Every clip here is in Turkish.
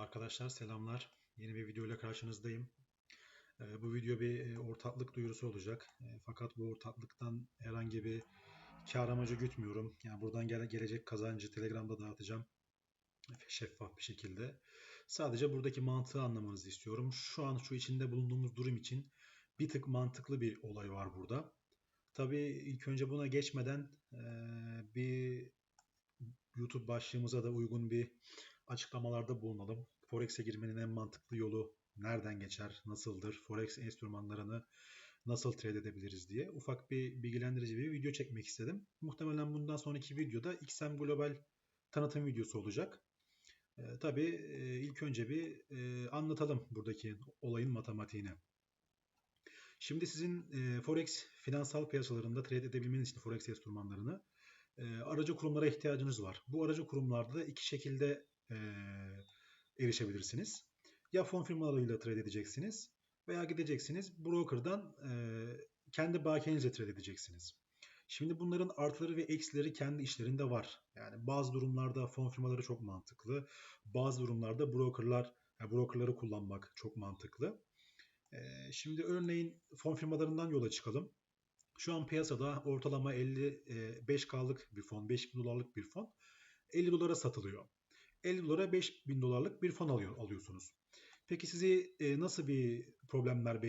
Arkadaşlar selamlar. Yeni bir video ile karşınızdayım. Bu video bir ortaklık duyurusu olacak. Fakat bu ortaklıktan herhangi bir kar amacı gütmüyorum. Yani buradan gelecek kazancı Telegram'da dağıtacağım. Şeffaf bir şekilde. Sadece buradaki mantığı anlamanızı istiyorum. Şu an şu içinde bulunduğumuz durum için bir tık mantıklı bir olay var burada. Tabii ilk önce buna geçmeden bir YouTube başlığımıza da uygun bir açıklamalarda bulunalım. Forex'e girmenin en mantıklı yolu nereden geçer, nasıldır, Forex enstrümanlarını nasıl trade edebiliriz diye ufak bir bilgilendirici bir video çekmek istedim. Muhtemelen bundan sonraki videoda XM Global tanıtım videosu olacak. Tabii ilk önce bir anlatalım buradaki olayın matematiğini. Şimdi sizin Forex finansal piyasalarında trade edebilmeniz için Forex enstrümanlarını aracı kurumlara ihtiyacınız var. Bu aracı kurumlarda da iki şekilde erişebilirsiniz. Ya fon firmalarıyla trade edeceksiniz veya gideceksiniz broker'dan kendi bakiyenizle trade edeceksiniz. Şimdi bunların artıları ve eksileri kendi işlerinde var. Yani bazı durumlarda fon firmaları çok mantıklı. Bazı durumlarda brokerları kullanmak çok mantıklı. Şimdi örneğin fon firmalarından yola çıkalım. Şu an piyasada ortalama 55K'lık bir fon, 5000 dolarlık bir fon 50 dolara satılıyor. 50 dolara 5000 dolarlık bir fon alıyorsunuz. Peki sizi nasıl bir problemler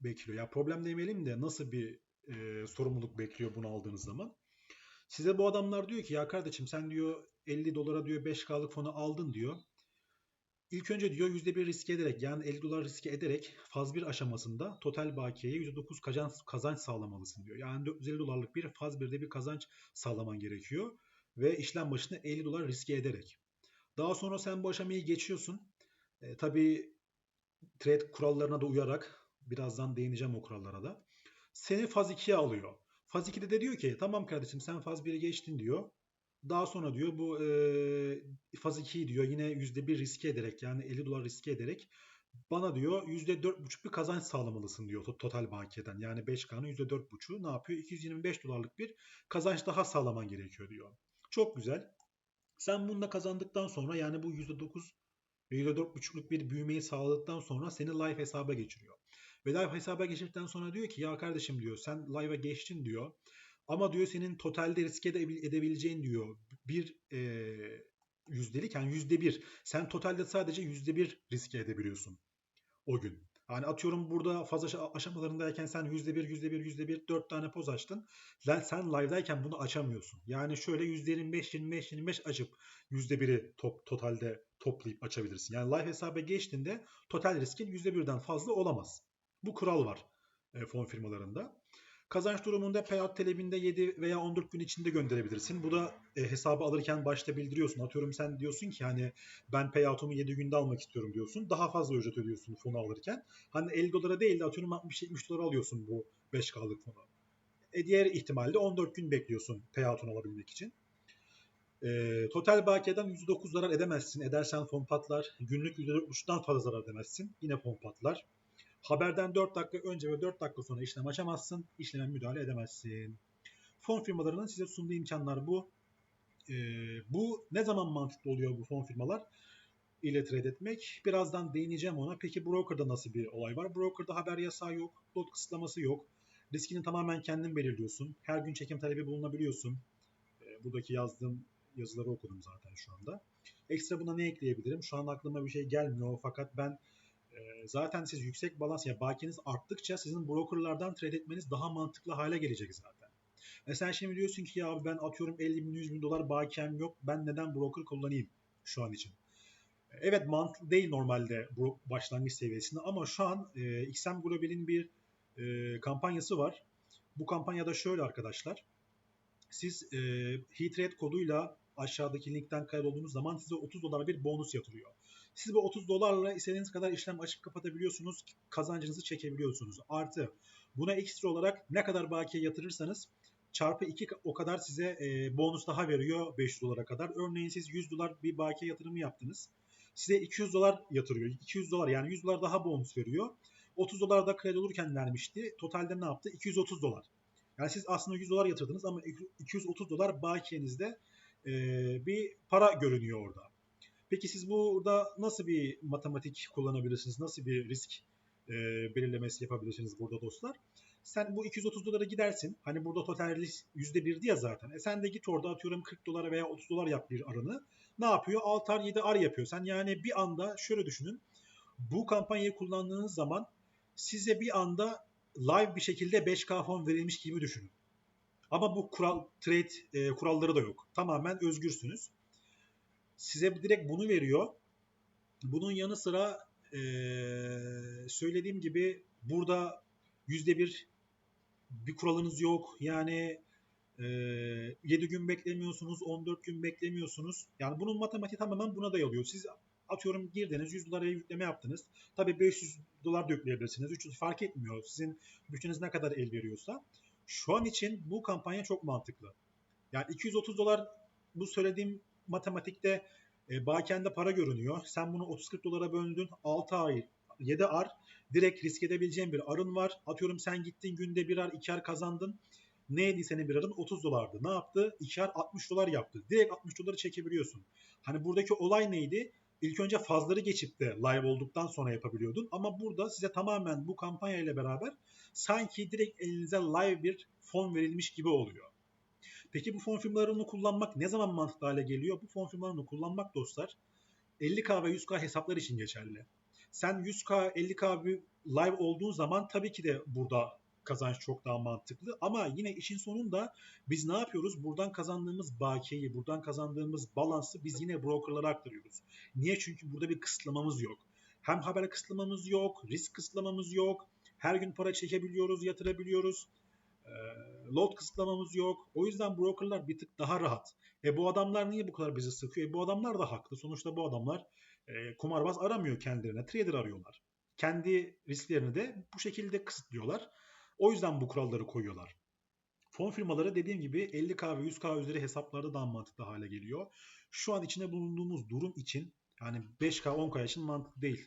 bekliyor? Ya problem demeyelim de nasıl bir sorumluluk bekliyor bunu aldığınız zaman? Size bu adamlar diyor ki ya kardeşim sen diyor 50 dolara diyor 5K'lık fonu aldın diyor. İlk önce diyor %1 riske ederek yani 50 dolar riske ederek faz 1 aşamasında total bakiyeye %9 kazanç sağlamalısın diyor. Yani 450 dolarlık bir faz 1'de bir kazanç sağlaman gerekiyor. Ve işlem başına 50 dolar riske ederek. Daha sonra sen bu aşamayı geçiyorsun. Tabii trade kurallarına da uyarak birazdan değineceğim o kurallara da. Seni faz 2'ye alıyor. Faz 2'de de diyor ki tamam kardeşim sen faz 1'i geçtin diyor. Daha sonra diyor bu faz 2'yi diyor yine %1 riske ederek yani 50 dolar riske ederek bana diyor %4,5 bir kazanç sağlamalısın diyor total bakiyeden. Yani 5K'nın %4,5'u ne yapıyor? 225 dolarlık bir kazanç daha sağlaman gerekiyor diyor. Çok güzel. Sen bunu da kazandıktan sonra yani bu %9 ve %4,5'luk bir büyümeyi sağladıktan sonra seni live hesaba geçiriyor. Ve live hesaba geçirdikten sonra diyor ki ya kardeşim diyor sen live'a geçtin diyor. Ama diyor senin totalde riske edebileceğin diyor bir yüzdelik yani %1. Sen totalde sadece %1 riske edebiliyorsun o gün. Yani atıyorum burada faz aşamalarındayken sen %1, %1, %1 4 tane poz açtın. Sen live'dayken bunu açamıyorsun. Yani şöyle %25, 25, 25 açıp %1'i totalde toplayıp açabilirsin. Yani live hesaba geçtiğinde total riskin %1'den fazla olamaz. Bu kural var fon firmalarında. Kazanç durumunda payout talebinde 7 veya 14 gün içinde gönderebilirsin. Bu da hesabı alırken başta bildiriyorsun. Atıyorum sen diyorsun ki hani ben payout'umu 7 günde almak istiyorum diyorsun. Daha fazla ücret ödüyorsun fonu alırken. Hani 50 dolara değil de atıyorum 60-70 dolara alıyorsun bu 5K'lık fonu. Diğer ihtimalle 14 gün bekliyorsun payout'unu alabilmek için. Total bakiyeden %9 zarar edemezsin. Edersen fon patlar. Günlük %4,5'dan fazla zarar edemezsin. Yine fon patlar. Haberden 4 dakika önce ve 4 dakika sonra işlem açamazsın. İşleme müdahale edemezsin. Fon firmalarının size sunduğu imkanlar bu. Bu ne zaman mantıklı oluyor bu fon firmalar ile trade etmek? Birazdan değineceğim ona. Peki broker'da nasıl bir olay var? Broker'da haber yasağı yok, lot kısıtlaması yok. Riskini tamamen kendin belirliyorsun. Her gün çekim talebi bulunabiliyorsun. Buradaki yazdığım yazıları okudum zaten şu anda. Ekstra buna ne ekleyebilirim? Şu an aklıma bir şey gelmiyor fakat ben zaten siz yüksek balans ya bakiyeniz arttıkça sizin brokerlardan trade etmeniz daha mantıklı hale gelecek zaten. Sen şimdi diyorsun ki ya ben atıyorum 50 bin 100 bin dolar bakiyem yok ben neden broker kullanayım şu an için. Evet mantıklı değil normalde bu başlangıç seviyesinde ama şu an XM Global'in bir kampanyası var. Bu kampanyada şöyle arkadaşlar. Siz HeatRate koduyla aşağıdaki linkten kaydolduğunuz zaman size 30 dolar bir bonus yatırıyor. Siz bu 30 dolarla istediğiniz kadar işlem açıp kapatabiliyorsunuz. Kazancınızı çekebiliyorsunuz. Artı buna ekstra olarak ne kadar bakiye yatırırsanız çarpı 2 o kadar size bonus daha veriyor 500 dolara kadar. Örneğin siz 100 dolar bir bakiye yatırımı yaptınız. Size 200 dolar yatırıyor. 200 dolar yani 100 dolar daha bonus veriyor. 30 dolar da kredi olurken vermişti. Totalde ne yaptı? 230 dolar. Yani siz aslında 100 dolar yatırdınız ama 230 dolar bakiyenizde bir para görünüyor orada. Peki siz burada nasıl bir matematik kullanabilirsiniz? Nasıl bir risk belirlemesi yapabilirsiniz burada dostlar? Sen bu 230 dolara gidersin. Hani burada total risk %1'di ya zaten. Sen de git orada atıyorum 40 dolara veya 30 dolar yap bir arını. Ne yapıyor? 6 ar 7 ar yapıyor. Sen yani bir anda şöyle düşünün. Bu kampanyayı kullandığınız zaman size bir anda live bir şekilde 5K fon verilmiş gibi düşünün. Ama bu trade kuralları da yok. Tamamen özgürsünüz. Size direkt bunu veriyor. Bunun yanı sıra söylediğim gibi burada %1 bir kuralınız yok. Yani 7 gün beklemiyorsunuz, 14 gün beklemiyorsunuz. Yani bunun matematiği tamamen buna dayanıyor. Siz atıyorum girdiniz 100 dolara yükleme yaptınız. Tabii 500 dolar da yükleyebilirsiniz. 300 fark etmiyor. Sizin bütçeniz ne kadar el veriyorsa. Şu an için bu kampanya çok mantıklı. Yani 230 dolar bu söylediğim matematikte bakende para görünüyor. Sen bunu 30-40 dolara böldün. 6 ay 7 ar direkt risk edebileceğin bir arın var. Atıyorum sen gittin günde bir ar 2 ar kazandın. Neydi senin bir arın? 30 dolardı. Ne yaptı? 2 ar 60 dolar yaptı. Direkt 60 doları çekebiliyorsun. Hani buradaki olay neydi? İlk önce fazları geçip de live olduktan sonra yapabiliyordun. Ama burada size tamamen bu kampanya ile beraber sanki direkt elinize live bir fon verilmiş gibi oluyor. Peki bu fon firmalarını kullanmak ne zaman mantıklı hale geliyor? Bu fon firmalarını kullanmak dostlar 50K ve 100K hesaplar için geçerli. Sen 100K, 50K bir live olduğun zaman tabii ki de burada kazanç çok daha mantıklı. Ama yine işin sonunda biz ne yapıyoruz? Buradan kazandığımız bakiyeyi, buradan kazandığımız balansı biz yine brokerlara aktarıyoruz. Niye? Çünkü burada bir kısıtlamamız yok. Hem haber kısıtlamamız yok, risk kısıtlamamız yok. Her gün para çekebiliyoruz, yatırabiliyoruz. Load kısıtlamamız yok. O yüzden brokerlar bir tık daha rahat. Bu adamlar niye bu kadar bizi sıkıyor? Bu adamlar da haklı. Sonuçta bu adamlar kumarbaz aramıyor kendilerine. Trader arıyorlar. Kendi risklerini de bu şekilde kısıtlıyorlar. O yüzden bu kuralları koyuyorlar. Fon firmaları dediğim gibi 50K ve 100K üzeri hesaplarda daha mantıklı hale geliyor. Şu an içinde bulunduğumuz durum için yani 5K 10K için mantıklı değil.